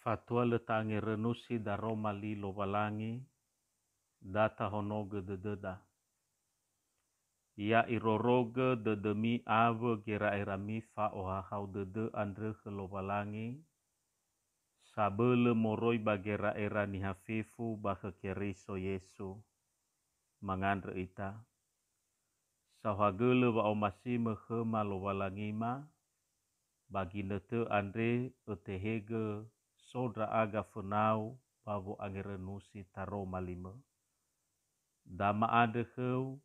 Fatua letangi renusi da Roma li lovalangi, data honoge de deda. Ia iroroge de demi ave gera erami fa ohahau de andre ke lovalangi, sabele moroi bagera era ni hafifu baka keriso Yesu, mangandre ita. Sahagele wa omasime khema lovalangima, bagi nete andre etehege sodra aga fenau pavo angerenusi taro malima. Dama ade kheu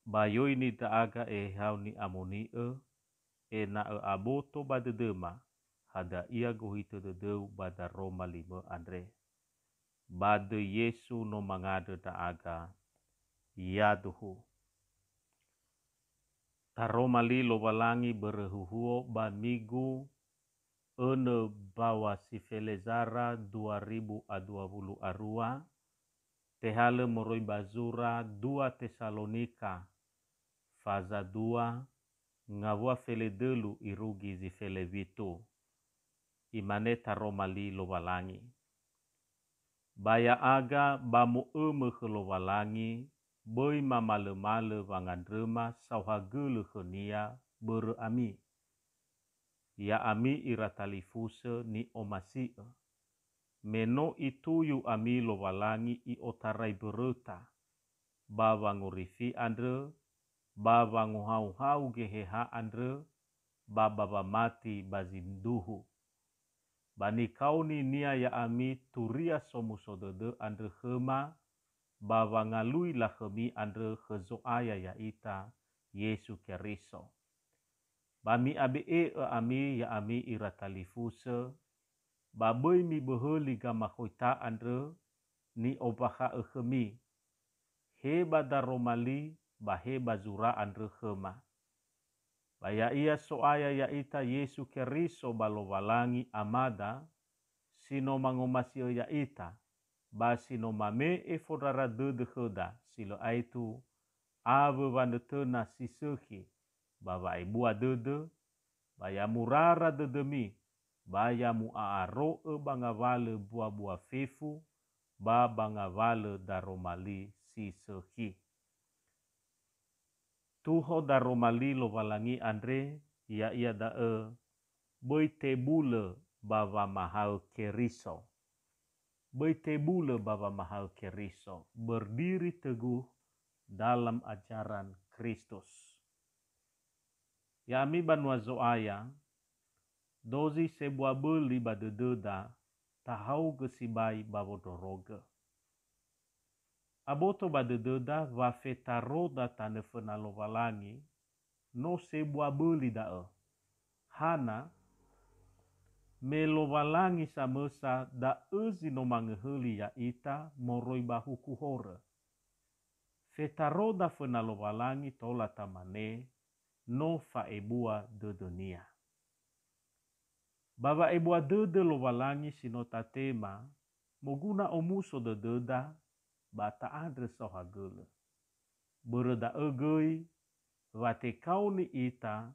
bayoi ni da aga hau ni amoni e na aboto badedema hada ia gohito dedeu bada Roma lima andre. Bade Yesu no mangade da aga yaduhu. Taroma li lovalangi berehuhuo ba migu ene bawa si Felezara 2020 arua, tehale moroi bazura 2 Tesalonika, faza 2, ngawua feledelu irugi zi felevitu, imane taroma li lovalangi. Baya aga bamu ke lovalangi, boi mamale-male vangandrema sauhagele khenia bere ami. Ya ami iratalifuse ni omasi. Meno ituyu ami lovalangi I otarai bereta. Bawa ngurifi andre, bawa nguhau-hau geheha andre, baba mati bazinduhu. Bani kauni nia ya ami turia somusodede andre khema, bawa ngalui lah khemi andre khezoaya ya ita Yesu Keriso. Bami abe ami ya ami iratalifuse, baboi mi beheli gama khoita andre ni obaha khemi. Heba daromali baheba zura andre khema. Baya ia soaya ya ita Yesu Keriso balovalangi amada, sino mangomasio ya ita, basino mame fodara de khoda, silo aitu, ave vanetena sisehi, bawa ibua dede, baya murara dedemi, baya muaaro bangavale buah-buah fefu, ba bangavale daromali sisehi. Tuho daromali lovalangi andre, ia dae, boi tebule bawa mahal Keriso. Boi tebule bawa mahal Keriso, berdiri teguh dalam ajaran Kristus. Ya ami banua zoaya, dozi sebuah beli badededa, tahau gesibai bawodoroge. Aboto badededa va fetaroda tane fenalovalangi, no sebuah beli dae. Hana, melovalangi samesa da no mangeheli ya ita moroi bahuku hore. Fetaroda fenalovalangi tola tamane, no fa ebua de dunia. Baba ebua dede lovalangi sinota tema, moguna omuso de deda, bata adre sohagele. Bereda egei, vate kauni ita,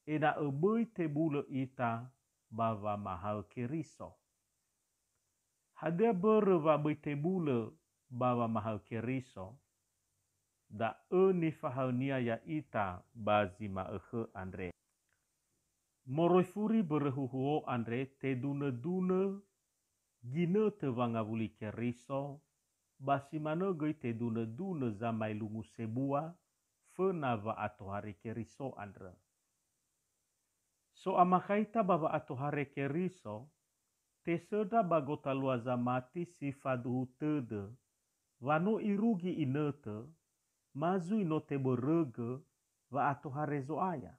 ena ebui tebule ita, bava mahal Keriso. Hadia bere vabai tebule bava mahal Keriso, da ni fahaunia ya ita bazima andre. Moroi furi berehuhuo andre te dune gine te vangavuli Keriso, basimane goi te dune zamai lungu sebua, fena va atohare Keriso andre. So amakaita bava atohare Keriso, te seda bagota luaza mati si faduhu tede, vano irugi inete, mazui no te berege va atohare zoaya.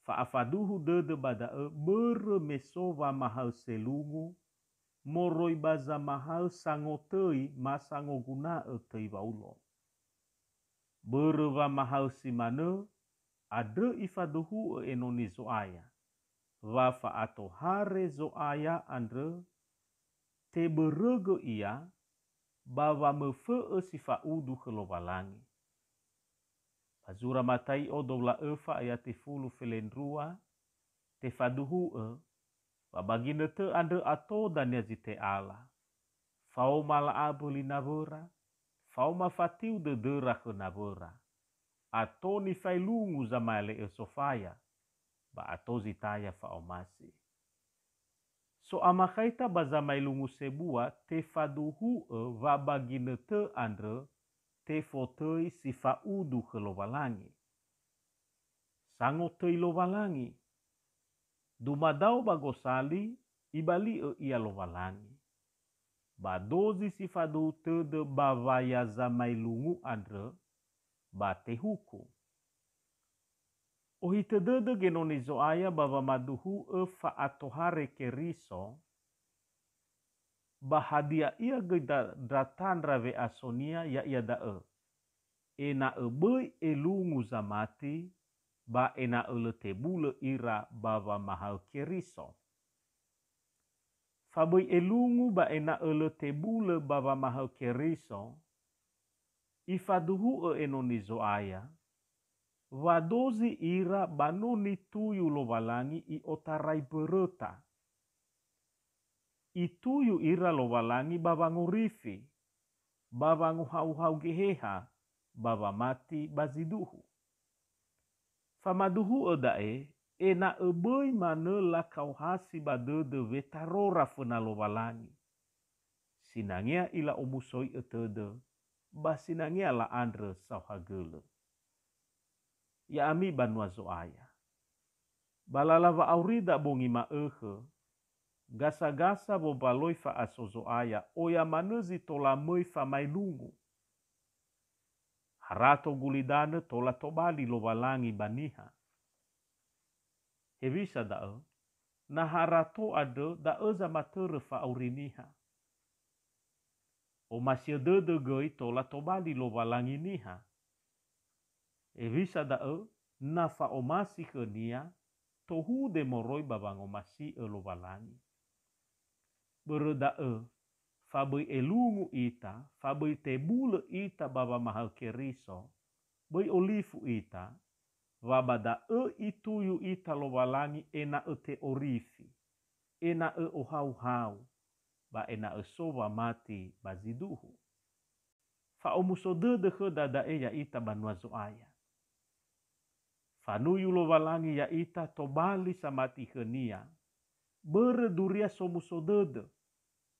Faafaduhu dede badae bere mesova mahal selungu, moroi baza mahal sangotei masango gunae tei vaulo. Bere va mahal simane, ade ifaduhu enoni zoaya. Va faatohare zoaya andre, te berege ia, bawa mefee si faudu kelovalangi. Azura matai o dola efa ayati fulu felendrua, te faduhu Babagina te ande ato dan ya jite ala. Fau mala abuli nabora. Fau mafatiu de dera ke nabora. Ato ni fai lungu zamale e sofaya. Ba ato zitaya fau masi. So amakaita bazamai lungu sebua te faduhu va bagina te andre te fotoi si faudu ke lowalangi. Sango te lowalangi. Dumadau bagosali ibali ia lowalangi. Badozi si fadu te de bavaya zamai lungu andre ba te huku. O hite dede genoni zoaya bava maduhu fa atohare keriso bahadia ia datan rave asonia ya ia dae. Ena ebei elungu zamati ba ena ele tebule ira bava mahal keriso. Fabei elungu ba ena ele tebule bava mahal keriso. Ifaduhu enoni zoaya. Wadozi ira banoni tuyu lowalangi I otarai bereta. I tuyu ira lowalangi babangu rifi. Babangu hau-hau geheha. Baba mati baziduhu. Famaduhu odae. Ena eboi manela kau hasi badede vetarora fena lowalangi. Sinangia ila omusoi etede. Basinangia la andre sauhagele. Ya ami banua zoaya. Balalava aurida bongi ma gasa-gasa bo baloi fa aso zoaya. Oya manezi tola moi fa mailungu. Harato gulidane tola tobali lowalangi baniha. Hevisa dae. Na harato ade dae za matere fa auriniha. O masih dede gei tola tobali lowalangi niha. Evisa dae na fa omasi kenia tohu de moroi babang omasi lowalangi. Beredae fabai elungu ita, fabai tebule ita baba mahal keriso, bai olifu ita, wabada ituyu ita lowalangi ena te orifi, ena ohau-hau, ba ena sowa mati baziduhu. Fa omusodede dada ya ita banua zoaya. Fanuyu lowalangi ya ita tobali samati henia. Bereduria somusodede.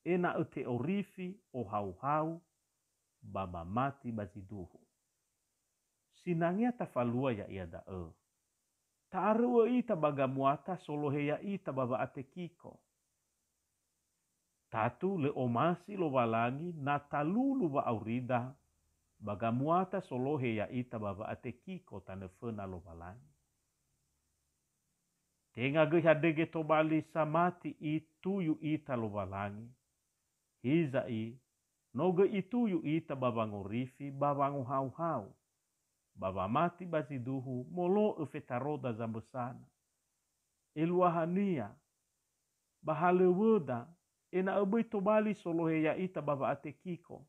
Ena te orifi o hau-hau. Baba mati baziduhu. Sinangnya tafalua ya ia dae. Taarua ita bagamuata solohe ya ita baba atekiko. Tatu le omasi lowalangi natalulu ba aurida. Bagamuata solohe ya ita baba atekiko tanefena lowalangi. Tenga gehadege tobali samati ituyu ita lowalangi. Hizai noge ituyu ita babangu rifi babangu hau-hau. Baba mati baziduhu molo efetaroda zambesana. Eluahania. Bahale weda. Ena ebei tobali solohe ya ita baba atekiko.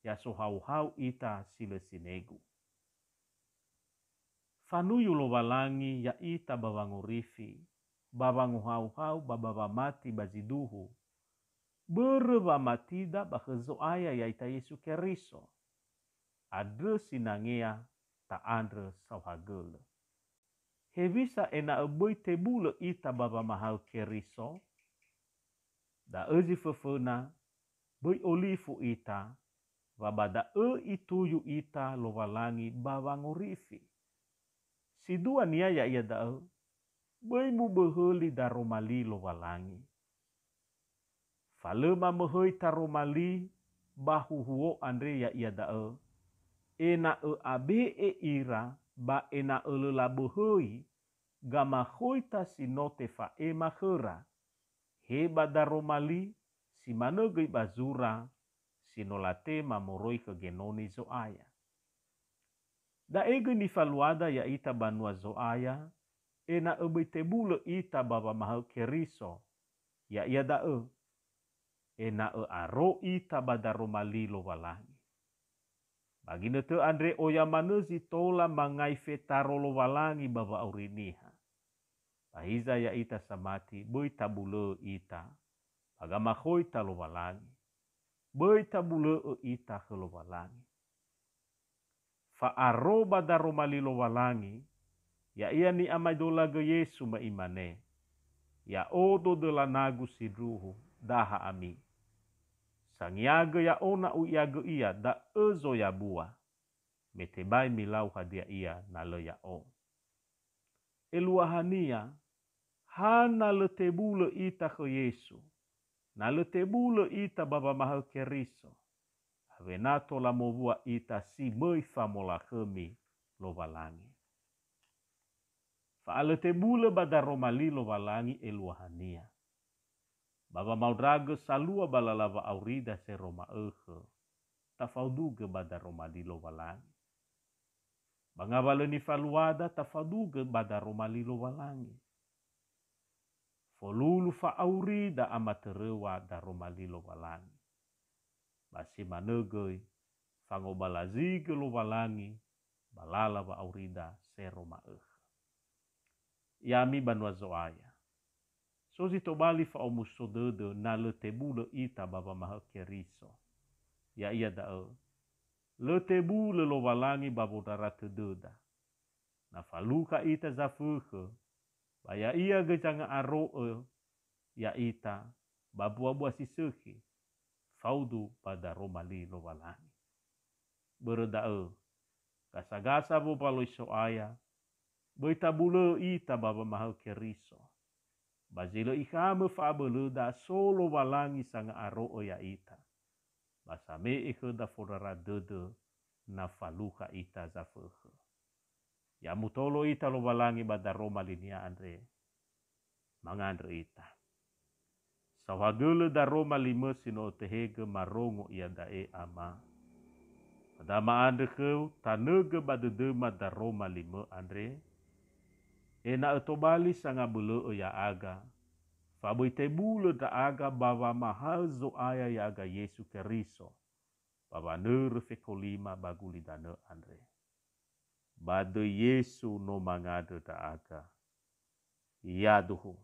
Ya so hau-hau ita sile sinegu. Fanuyu lowalangi ya ita babangu rifi. Babangu hau-hau baba mati baziduhu. Bereba matida bahezo aya ya ita Yesu keriso. Adre sinangea ta andre sauhagele. Hevisa ena ebei tebule ita baba mahal keriso. Da ezi fefena bei olifu ita. Wabada ituyu ita lowalangi babangu rifi. Si dua nia ya ia dae. Bei mu beheli daromali lowalangi. Falema mehoi taromali bahu huo andre ya ia dae. Ena abe ira ba ena lela behoi gama hoita sinote fa ema hera. Heba daromali si manegei bazura sinolate mamoroi ke genoni zoaya. Da ege ni faluada ya ita banua zoaya. Ena ebei tebule ita baba mahal keriso. Ya ia dae. Ena aro ita badaromali lowalangi. Bagina te andre oya manezi tola mangai fetaro lowalangi baba auriniha. Pahiza ya ita samati, boi tabule ita, pagamahoi talowalangi, boi tabule ita helowalangi. Fa'aroba daromalilo walangi, ya ia ni amaidola ge Yesu ma imane, ya odo de la nagu sidruhu, daha ami. Sangiaga ya ona u iaga ia, da ezo ya bua, metebai milau hadia ia na le ya o. Eluahania, hana le tebule ita ke Yesu, na le tebule ita baba maha keriso, avenato la movua ita si mei famola kemi lo walangi. Faale tebule badaromali lo walangi eluahania. Baba maudrage salua balalava aurida se Roma tafauduge badaromali lo walangi. Bangabale ni faluada tafaduge badaromali lo walangi. Folulu fa aurida amaterewa daromali lo walangi. Basi manegoi fangobalazige lo walangi balalava aurida se Roma Yami banwa zoaya. So zito bali fa omusodede na le tebule ita baba maha keriso. Ya ia da le tebule lo walangi babodara tededa. Na faluka ita zafuke. Baya ia gejanga aroe ya ita babua-bua siseki. Faudu pada romali lo walangi. Bereda gasa-gasa bo paloi soaya. Boita bule ita baba maha keriso. Bazilo ikame fabele da solo walangi sanga aro ya ita. Basame ike da fodara dede na faluka ita zafehe. Ya mutolo ita lo walangi bada Roma linia andre. Mangandre ita. Sawagele da Roma lima sino tehege marongo ia dae ama. Padama andre keu tanege bada dema da Roma lima andre. Ena etobali sanga bele ya aga. Faboi tebule da aga bava mahal zo aya ya aga Yesu Keriso. Bava nere fekolima baguli dane andre. Bade Yesu no mangade da aga. Yaduhu.